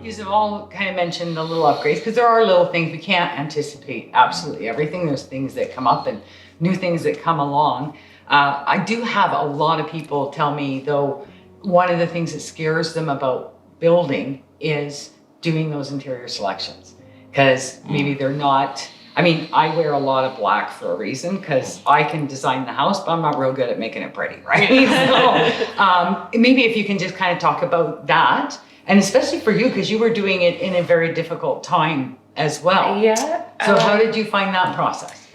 You've all kind of mentioned the little upgrades because there are little things we can't anticipate absolutely everything. There's things that come up and new things that come along. I do have a lot of people tell me though, one of the things that scares them about building is doing those interior selections because maybe they're not. I mean, I wear a lot of black for a reason because I can design the house, but I'm not real good at making it pretty, right? So maybe if you can just kind of talk about that, and especially for you, because you were doing it in a very difficult time as well. Yeah. So how did you find that process?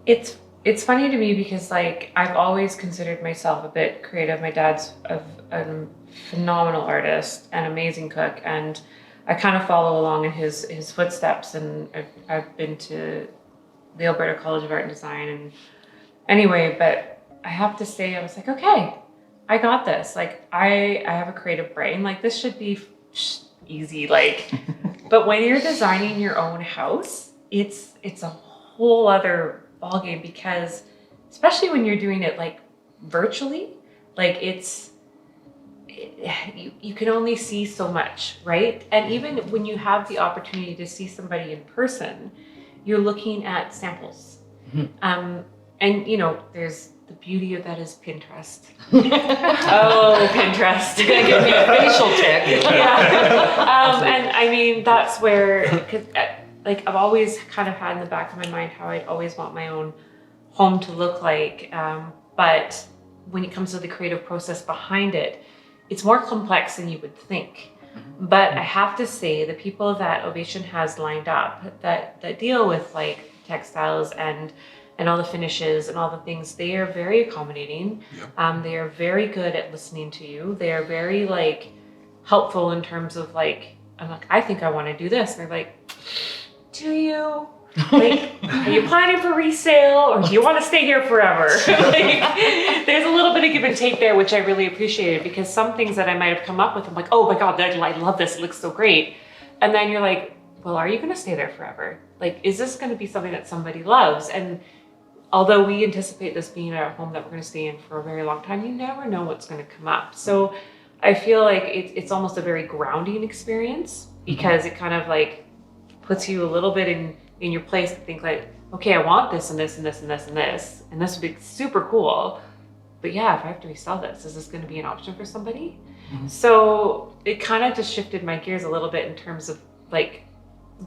It's funny to me because like I've always considered myself a bit creative. My dad's a phenomenal artist and amazing cook, and I kind of follow along in his footsteps, and I've been to the Alberta College of Art and Design, and anyway, but I have to say, I was like, okay, I got this. Like I have a creative brain. Like this should be easy. Like, but when you're designing your own house, it's a whole other ballgame because, especially when you're doing it like virtually, like you can only see so much, right? And even when you have the opportunity to see somebody in person, you're looking at samples. Mm-hmm. And you know, there's the beauty of that is Pinterest. Oh, Pinterest. You're gonna give me a facial tick. Yeah. And I mean, that's where, because like I've always kind of had in the back of my mind how I'd always want my own home to look like. But when it comes to the creative process behind it, it's more complex than you would think. But I have to say the people that Ovation has lined up that deal with like textiles and all the finishes and all the things, they are very accommodating. Yep. They are very good at listening to you. They are very like helpful in terms of like, I'm like, I think I want to do this. And they're like, do you? Like, are you planning for resale or do you want to stay here forever? Like, there's a little bit of give and take there, which I really appreciated because some things that I might have come up with, I'm like, oh my God, I love this. It looks so great. And then you're like, well, are you going to stay there forever? Like, is this going to be something that somebody loves? And although we anticipate this being a home that we're going to stay in for a very long time, you never know what's going to come up. So I feel like it's almost a very grounding experience because it kind of like puts you a little bit in your place to think like, okay, I want this and this and this and this and this, and this would be super cool. But yeah, if I have to resell this, is this going to be an option for somebody? Mm-hmm. So it kind of just shifted my gears a little bit in terms of like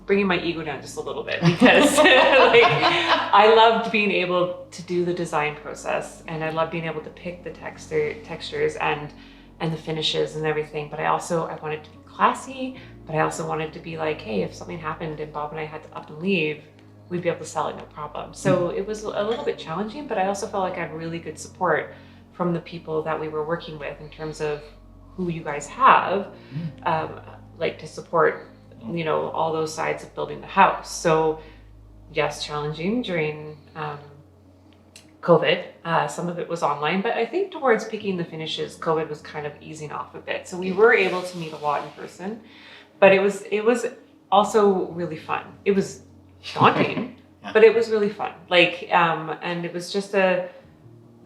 bringing my ego down just a little bit because like I loved being able to do the design process and I loved being able to pick the textures and the finishes and everything. But I wanted to be classy, but I also wanted to be like, hey, if something happened and Bob and I had to up and leave, we'd be able to sell it, no problem. So it was a little bit challenging, but I also felt like I had really good support from the people that we were working with in terms of who you guys have, like to support, you know, all those sides of building the house. So yes, challenging during COVID. Some of it was online, but I think towards picking the finishes, COVID was kind of easing off a bit. So we were able to meet a lot in person, but it was also really fun. It was daunting, but it was really fun. Like, and it was just a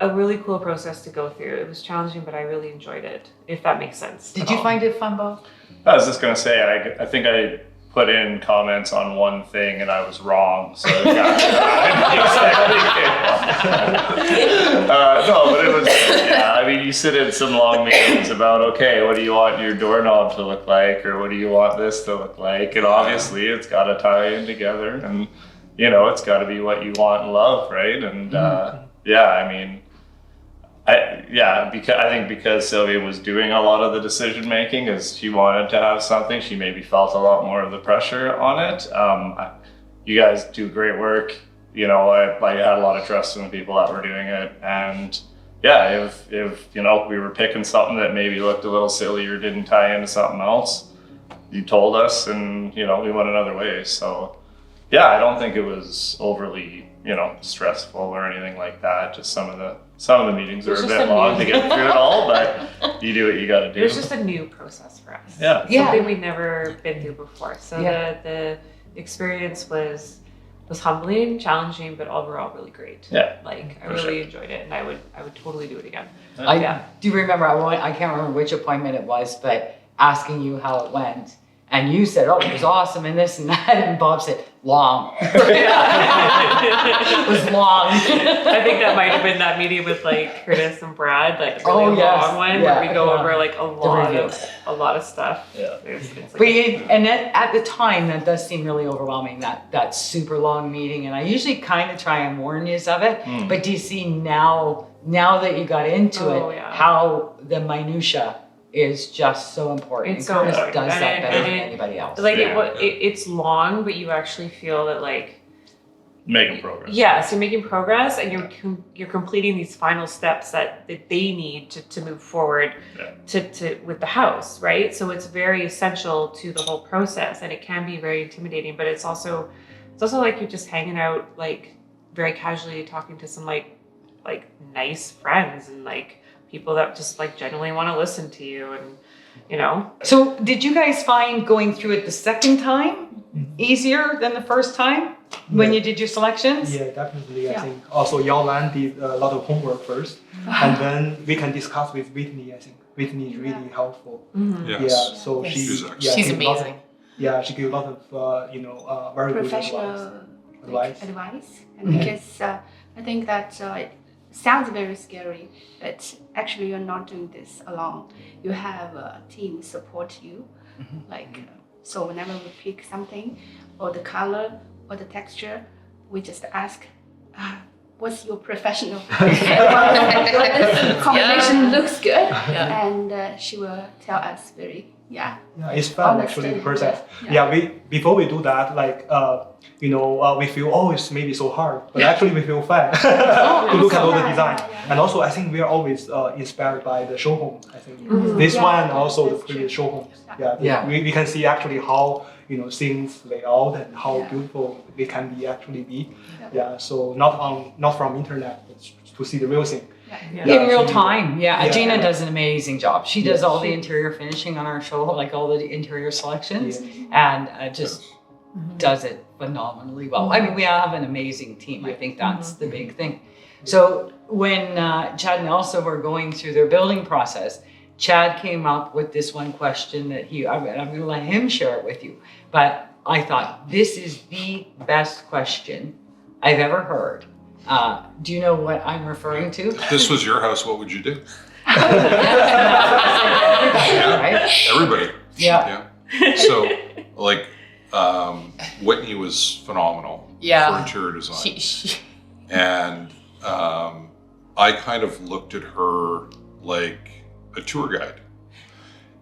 really cool process to go through. It was challenging, but I really enjoyed it, if that makes sense. Did you find it fun, Bo? I was just going to say, I think I put in comments on one thing and I was wrong. So yeah, no, but it was, yeah, I mean, you sit in some long meetings about, okay, what do you want your doorknob to look like? Or what do you want this to look like? And obviously it's got to tie in together and, you know, it's got to be what you want and love, right? And yeah, I mean, because Sylvia was doing a lot of the decision making as she wanted to have something, she maybe felt a lot more of the pressure on it. You guys do great work. You know, I had a lot of trust in the people that were doing it. And yeah, if you know, we were picking something that maybe looked a little silly or didn't tie into something else, you told us and, you know, we went another way. So yeah, I don't think it was overly, you know, stressful or anything like that. Just some of the meetings are a bit long to get through it all, but you do what you got to do. It was just a new process for us. Yeah. Something we'd never been through before. So the experience was humbling, challenging, but overall really great. Yeah. Like I really enjoyed it, and I would totally do it again. I do remember I can't remember which appointment it was, but asking you how it went. And you said, oh, it was awesome and this and that. And Bob said, long. It was long. I think that might have been that meeting with like Curtis and Brad, like really long one where we go over like a lot of stuff. Yeah. And at the time, that does seem really overwhelming, that super long meeting. And I usually kind of try and warn you of it. But do you see now that you got into it, how the minutia is just so important. It's and so Curtis important. does that better than anybody else. Like it's long, but you actually feel that like making progress. Yes, you're making progress, and you're completing these final steps that they need to move forward to with the house, right? So it's very essential to the whole process, and it can be very intimidating. But it's also like you're just hanging out, like very casually talking to some like nice friends and like people that just like genuinely want to listen to you, and you know. So did you guys find going through it the second time easier than the first time when you did your selections? Yeah, definitely. I think also Yaolan did a lot of homework first, and then we can discuss with Whitney. I think Whitney is really helpful. Yes. Yeah, so She's she's amazing. She gave a lot of very good Professional advice. And because I think that sounds very scary, but actually you're not doing this alone. You have a team support you, so whenever we pick something, or the color, or the texture, we just ask, what's your professional? This combination looks good, and she will tell us very, Yeah, it's fun actually, the process. Before we do that, we feel, it's maybe so hard, but actually we feel fun to look at all the design. And also I think we are always inspired by the show home. I think this one, also the previous show home. We can see actually how things lay out and how beautiful they can be. So not from internet, but to see the real thing. In real time, Gina does an amazing job. She does all the interior finishing on our show, like all the interior selections, and just does it phenomenally well. I mean, we have an amazing team. I think that's the big thing. So when Chad and Elsa were going through their building process, Chad came up with this one question that I'm going to let him share it with you. But I thought, this is the best question I've ever heard. Do you know what I'm referring to? If this was your house, what would you do? Everybody. Yeah. So, Whitney was phenomenal for interior design. And I kind of looked at her like a tour guide.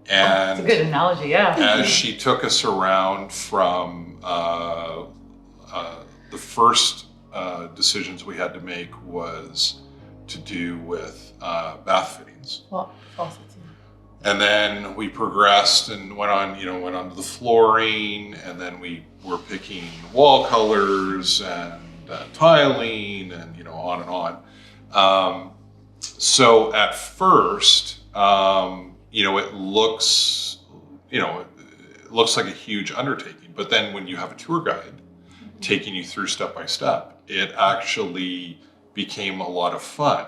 And it's a good analogy, as she took us around from the first decisions we had to make was to do with bath fittings. And then we progressed and went on to the flooring, and then we were picking wall colors and tiling, and on and on. So at first, it looks like a huge undertaking, but then when you have a tour guide taking you through step by step, it actually became a lot of fun.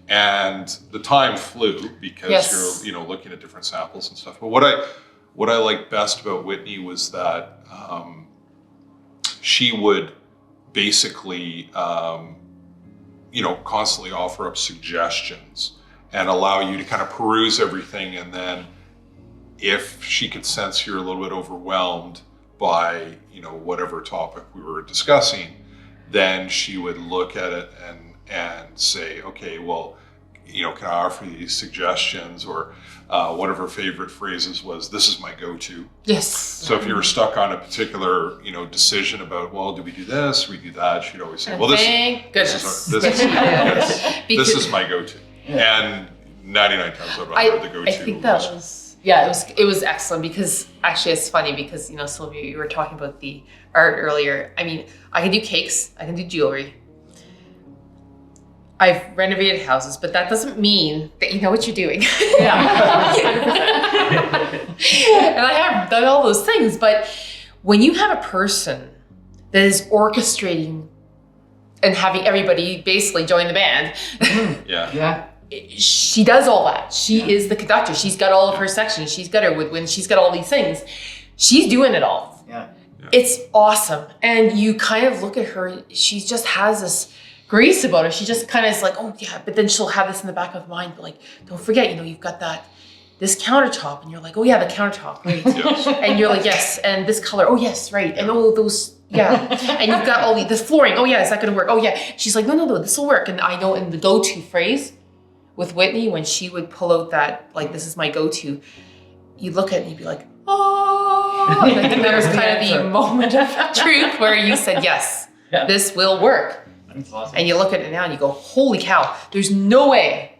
And the time flew because you're looking at different samples and stuff. But what I liked best about Whitney was that she would basically constantly offer up suggestions and allow you to kind of peruse everything, and then if she could sense you're a little bit overwhelmed by whatever topic we were discussing, then she would look at it and say, okay, well, can I offer you these suggestions? Or one of her favorite phrases was, this is my go-to. Yes. So if you were stuck on a particular, decision about, well, do we do this, we do that, she'd always say, well, this is my go-to. And 99 times out of 100, the go-to. I think that was, it was excellent, because actually it's funny because, Sylvia, you were talking about the art earlier. I mean, I can do cakes, I can do jewelry. I've renovated houses, but that doesn't mean that you know what you're doing. And I have done all those things, but when you have a person that is orchestrating and having everybody basically join the band, she does all that. She is the conductor. She's got all of her sections. She's got her woodwind. She's got all these things. She's doing it all. Yeah. It's awesome. And you kind of look at her, she just has this grace about her. She just kind of is like, oh yeah, but then she'll have this in the back of her mind, but like, don't forget, you've got this countertop, and you're like, oh yeah, the countertop, right? Yes. And you're like, yes, and this color, oh yes, right, and all those, yeah. And you've got all this flooring, oh yeah, is that gonna work? Oh yeah. She's like, no, this will work. And I know in the go-to phrase with Whitney, when she would pull out that, like, this is my go-to, you look at it and you'd be like, oh, and I think there was kind of the moment of truth where you said, yes, this will work. That's awesome. And you look at it now and you go, holy cow, there's no way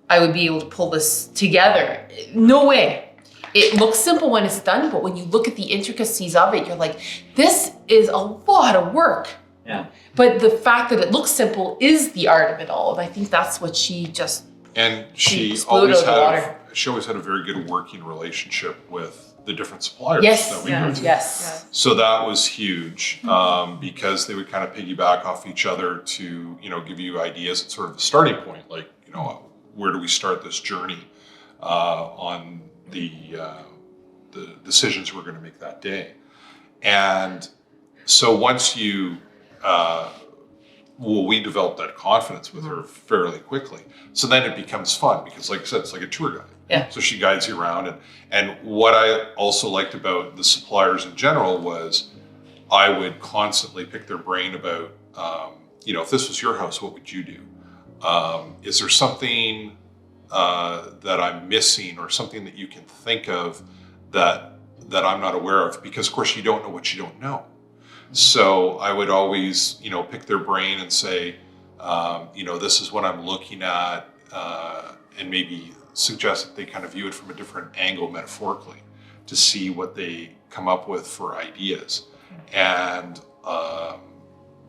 I would be able to pull this together. No way. It looks simple when it's done, but when you look at the intricacies of it, you're like, this is a lot of work. Yeah. But the fact that it looks simple is the art of it all. And I think that's what she just, And she exploded always out of the water. she always had a very good working relationship with the different suppliers yes, that we go to. yes. So that was huge because they would kind of piggyback off each other to, give you ideas at sort of a starting point, like, where do we start this journey on the decisions we're going to make that day. And so once we developed that confidence with her fairly quickly. So then it becomes fun because, like I said, it's like a tour guide. Yeah. So she guides you around. And what I also liked about the suppliers in general was I would constantly pick their brain about, if this was your house, what would you do? Is there something that I'm missing or something that you can think of that I'm not aware of? Because, of course, you don't know what you don't know. So I would always, pick their brain and say, this is what I'm looking at, and maybe suggest that they kind of view it from a different angle metaphorically to see what they come up with for ideas. And a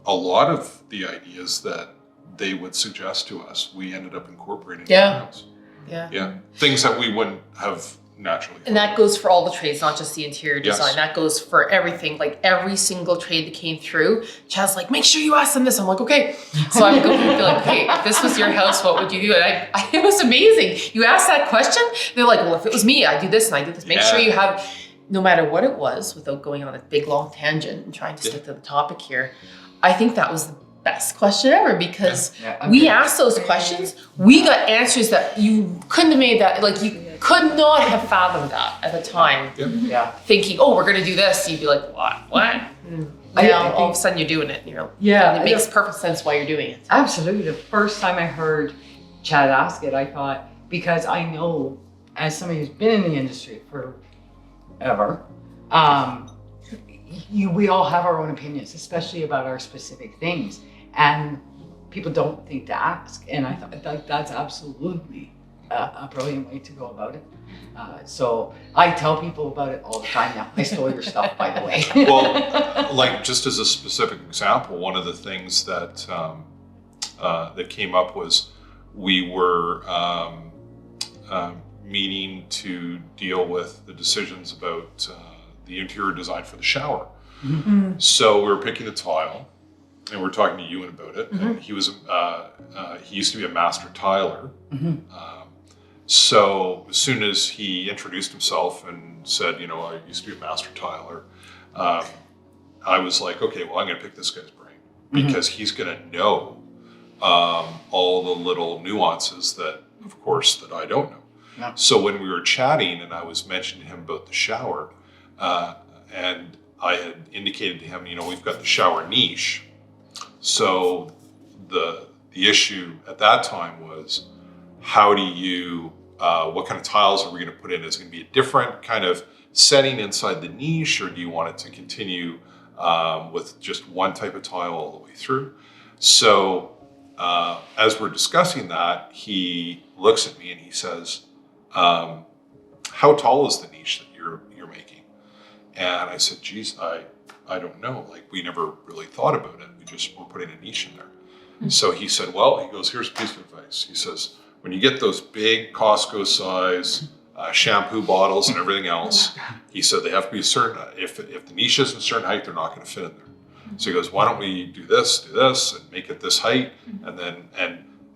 lot of the ideas that they would suggest to us, we ended up incorporating in our house. Yeah. Things that we wouldn't have naturally. And that goes for all the trades, not just the interior design. Yes. That goes for everything. Like every single trade that came through, Chad's like, make sure you ask them this. I'm like, okay. So I would go and be like, okay, if this was your house, what would you do? And it was amazing. You ask that question, they're like, well, if it was me, I do this and I do this. Make sure you have, no matter what it was, without going on a big long tangent and trying to stick to the topic here, I think that was the best question ever because we asked those questions. We got answers that you couldn't have made that, like you could not have fathomed that at the time. Yeah. Thinking, oh, we're gonna do this. You'd be like, what? Now all of a sudden you're doing it. And you're and it makes perfect sense why you're doing it. Absolutely. The first time I heard Chad ask it, I thought, because I know as somebody who's been in the industry forever, we all have our own opinions, especially about our specific things. And people don't think to ask. And I thought that's absolutely a brilliant way to go about it. So I tell people about it all the time now. I stole your stuff, by the way. Well, like just as a specific example, one of the things that that came up was we were meeting to deal with the decisions about the interior design for the shower. Mm-hmm. So we were picking a tile, and we're talking to Ewan about it. Mm-hmm. And he was he used to be a master tiler. Mm-hmm. So as soon as he introduced himself and said, I used to be a master tiler, I was like, okay, well, I'm going to pick this guy's brain because he's going to know all the little nuances that, of course, that I don't know. Yeah. So when we were chatting and I was mentioning to him about the shower, and I had indicated to him, we've got the shower niche. So the issue at that time was, how do you, what kind of tiles are we going to put in? Is it going to be a different kind of setting inside the niche, or do you want it to continue with just one type of tile all the way through? So as we're discussing that, he looks at me and he says, how tall is the niche that you're making? And I said, geez, I don't know. Like, we never really thought about it. We're putting a niche in there. Mm-hmm. So he said, well, he goes, here's a piece of advice. He says, when you get those big Costco size shampoo bottles and everything else, he said they have to be a certain, if the niche isn't a certain height, they're not going to fit in there. So he goes, why don't we do this and make it this height, and then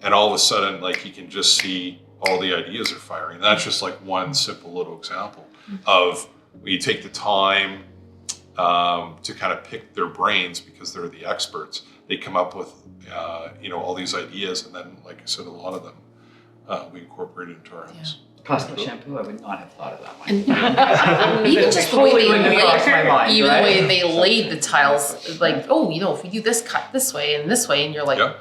and all of a sudden, like, you can just see all the ideas are firing. And that's just like one simple little example of when you take the time to kind of pick their brains because they're the experts. They come up with all these ideas, and then, like I said, a lot of them we incorporate into our house. Costco shampoo, I would not have thought of that one. And even just the way Totally they wouldn't have crossed my mind, even right? the way they laid the tiles, like, oh, if we do this cut this way and this way, and you're like,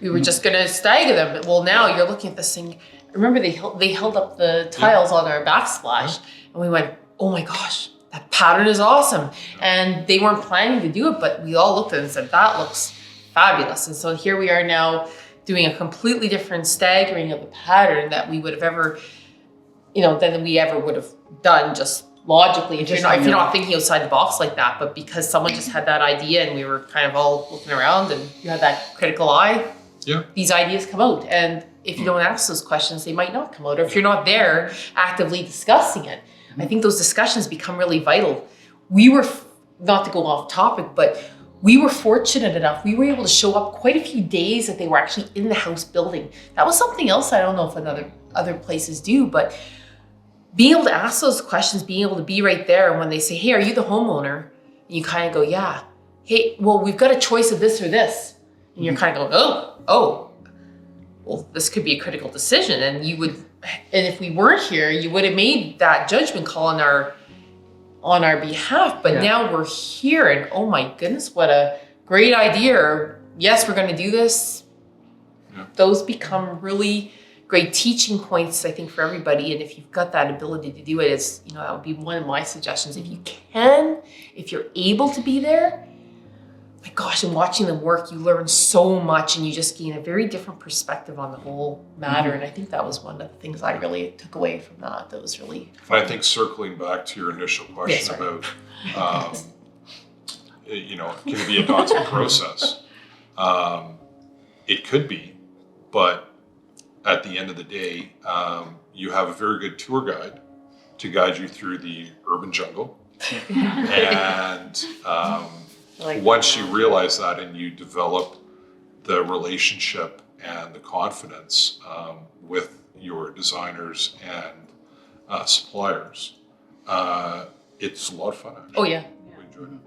we were just gonna stagger them, but well, now you're looking at this thing. Remember, they held up the tiles on our backsplash, and we went, oh my gosh, that pattern is awesome. And they weren't planning to do it, but we all looked at it and said, that looks fabulous. And so here we are now doing a completely different staggering of the pattern that we would have ever, than we ever would have done just logically if you're not thinking outside the box like that. But because someone just had that idea and we were kind of all looking around and you had that critical eye, these ideas come out. And if you don't ask those questions, they might not come out. Or if you're not there actively discussing it, I think those discussions become really vital. We were, not to go off topic, but we were fortunate enough, we were able to show up quite a few days that they were actually in the house building. That was something else I don't know if other places do, but being able to ask those questions, being able to be right there, and when they say, hey, are you the homeowner? And you kind of go, yeah. Hey, well, we've got a choice of this or this. And you're kind of going, oh, well, this could be a critical decision. And if we weren't here, you would have made that judgment call on our behalf. But now we're here, and oh my goodness, what a great idea. Or, yes, we're going to do this. Yeah. Those become really great teaching points, I think, for everybody. And if you've got that ability to do it, that would be one of my suggestions. If you can, if you're able to be there, my gosh, and watching them work, you learn so much and you just gain a very different perspective on the whole matter. And I think that was one of the things I really took away from that. That was really fun. And I think circling back to your initial question about, can it be a daunting process? It could be, but at the end of the day, you have a very good tour guide to guide you through the urban jungle. And once you realize that and you develop the relationship and the confidence with your designers and suppliers, it's a lot of fun, actually. Oh, yeah. We enjoyed it.